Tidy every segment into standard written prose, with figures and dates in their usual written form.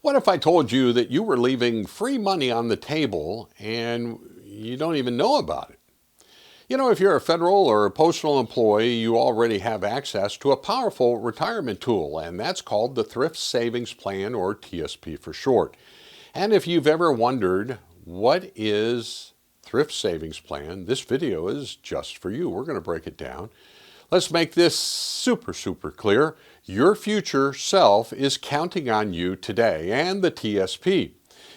What if I told you that you were leaving free money on the table and you don't even know about it? You know, if you're a federal or a postal employee, you already have access to a powerful retirement tool, and that's called the Thrift Savings Plan, or TSP for short. And if you've ever wondered what is Thrift Savings Plan, this video is just for you. We're going to break it down. Let's make this super clear. Your future self is counting on you today and the TSP.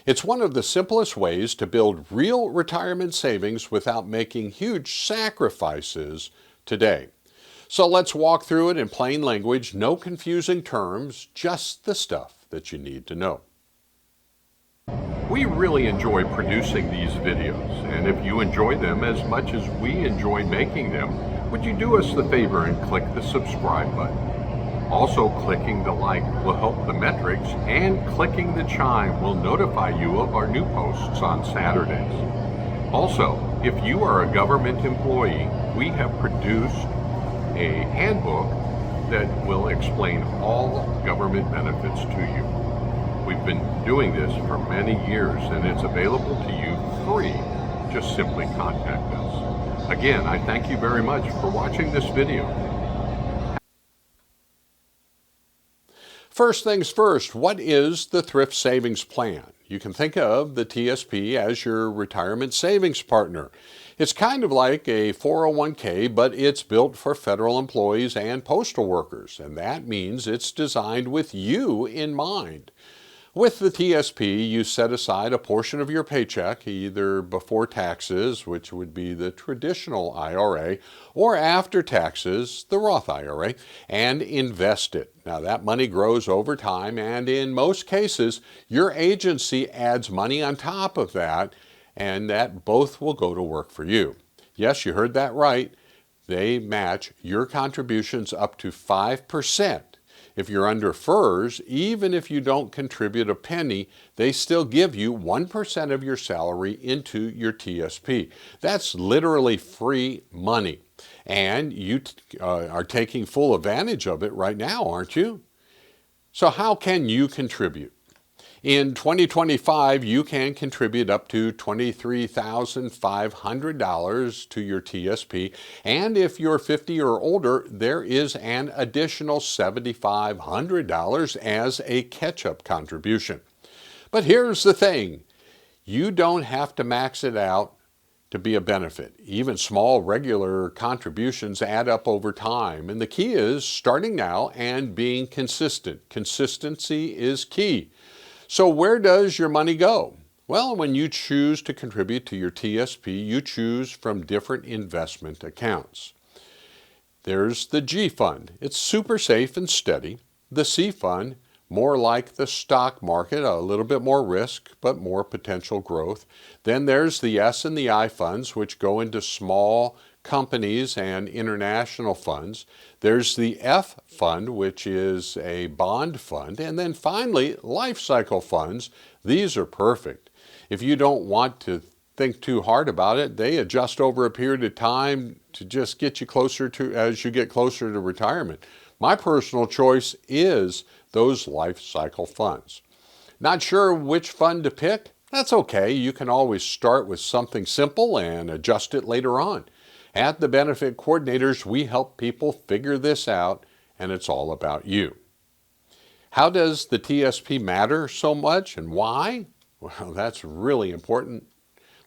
It's one of the simplest ways to build real retirement savings without making huge sacrifices today. So let's walk through it in plain language, no confusing terms, just the stuff that you need to know. We really enjoy producing these videos, and if you enjoy them as much as we enjoy making them, would you do us the favor and click the subscribe button? Also, clicking the like will help the metrics, and clicking the chime will notify you of our new posts on Saturdays. Also, if you are a government employee, we have produced a handbook that will explain all government benefits to you. We've been doing this for many years, and it's available to you free. Just simply contact us. Again, I thank you very much for watching this video. First things first, what is the Thrift Savings Plan? You can think of the TSP as your retirement savings partner. It's kind of like a 401k, but it's built for federal employees and postal workers, and that means it's designed with you in mind. With the TSP, you set aside a portion of your paycheck, either before taxes, which would be the traditional IRA, or after taxes, the Roth IRA, and invest it. Now, that money grows over time, and in most cases, your agency adds money on top of that, and that both will go to work for you. Yes, you heard that right. They match your contributions up to 5%. If you're under FERS, even if you don't contribute a penny, they still give you 1% of your salary into your TSP. That's literally free money. And you are taking full advantage of it right now, aren't you? So how can you contribute? In 2025, you can contribute up to $23,500 to your TSP, and if you're 50 or older, there is an additional $7,500 as a catch-up contribution. But here's the thing, you don't have to max it out to be a benefit. Even small regular contributions add up over time, and the key is starting now and being consistent. Consistency is key. So where does your money go? Well, when you choose to contribute to your TSP, you choose from different investment accounts. There's the G fund. It's super safe and steady. The C fund, more like the stock market, a little bit more risk, but more potential growth. Then there's the S and the I funds, which go into small companies and international funds. There's the F fund, which is a bond fund. And then finally, life cycle funds. These are perfect. If you don't want to think too hard about it, they adjust over a period of time to just get you closer to, as you get closer to retirement. My personal choice is those life cycle funds. Not sure which fund to pick? That's okay. You can always start with something simple and adjust it later on. At the Benefit Coordinators, we help people figure this out, and it's all about you. How does the TSP matter so much, and why? Well, that's really important.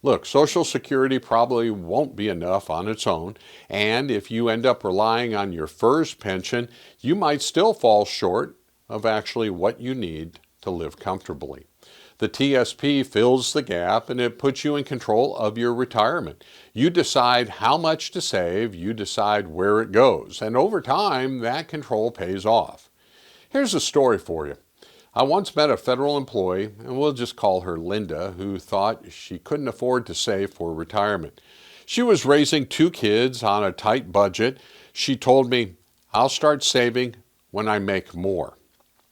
Look, Social Security probably won't be enough on its own, and if you end up relying on your FERS pension, you might still fall short of actually what you need to live comfortably. The TSP fills the gap, and it puts you in control of your retirement. You decide how much to save, you decide where it goes, and over time, that control pays off. Here's a story for you. I once met a federal employee, and we'll just call her Linda, who thought she couldn't afford to save for retirement. She was raising 2 kids on a tight budget. She told me, "I'll start saving when I make more."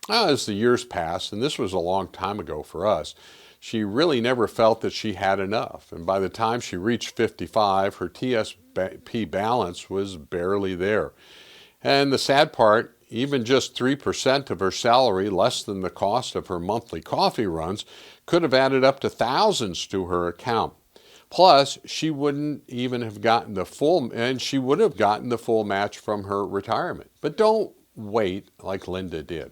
As the years passed, and this was a long time ago for us, she really never felt that she had enough. And by the time she reached 55, her TSP balance was barely there. And the sad part even just 3% of her salary, less than the cost of her monthly coffee runs, could have added up to thousands to her account. Plus, she wouldn't even have gotten the full, and she would have gotten the full match from her retirement. But don't wait like Linda did.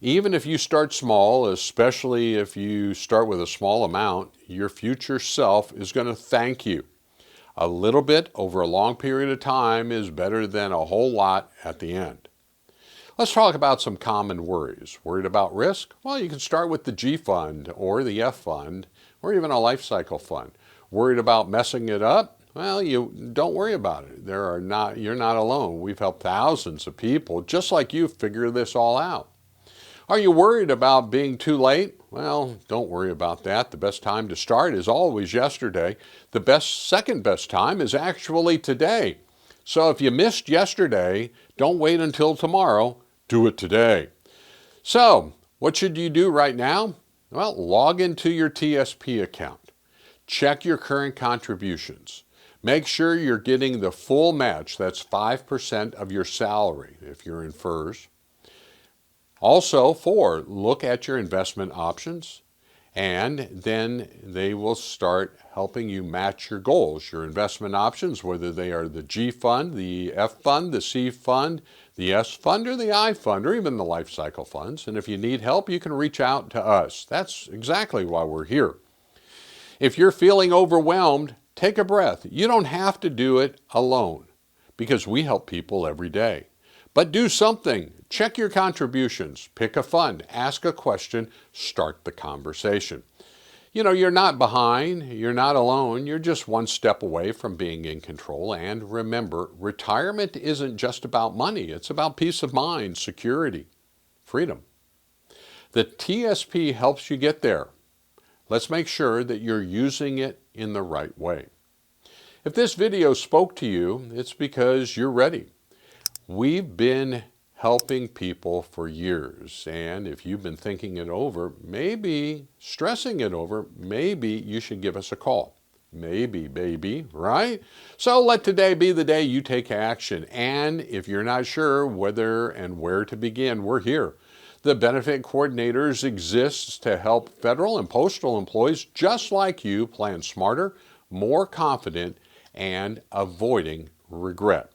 Even if you start small, especially if you start with a small amount, your future self is going to thank you. A little bit over a long period of time is better than a whole lot at the end. Let's talk about some common worries. Worried about risk? Well, you can start with the G fund or the F fund or even a life cycle fund. Worried about messing it up? Well, you don't worry about it. You're not alone. We've helped thousands of people just like you figure this all out. Are you worried about being too late? Well, don't worry about that. The best time to start is always yesterday. The second best time is actually today. So if you missed yesterday, don't wait until tomorrow. Do it today. So, what should you do right now? Well, log into your TSP account. Check your current contributions. Make sure you're getting the full match. That's 5% of your salary if you're in FERS. Also, look at your investment options, and then they will start helping you match your goals, your investment options, whether they are the G fund, the F fund, the C fund, the S fund, or the I fund, or even the life cycle funds. And if you need help, you can reach out to us. That's exactly why we're here. If you're feeling overwhelmed, take a breath. You don't have to do it alone because we help people every day. But do something. Check your contributions. Pick a fund. Ask a question. Start the conversation. You're not behind. You're not alone. You're just one step away from being in control. And remember, retirement isn't just about money. It's about peace of mind, security, freedom. The TSP helps you get there. Let's make sure that you're using it in the right way. If this video spoke to you, it's because you're ready. We've been helping people for years, and if you've been thinking it over, maybe stressing it over, maybe you should give us a call. Maybe, baby, right? So let today be the day you take action, and if you're not sure whether and where to begin, we're here. The Benefit Coordinators exists to help federal and postal employees just like you plan smarter, more confident, and avoiding regret.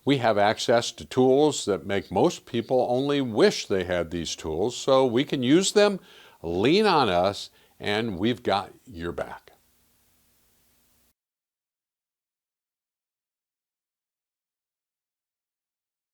We have access to tools that make most people only wish they had these tools, so we can use them, lean on us, and we've got your back.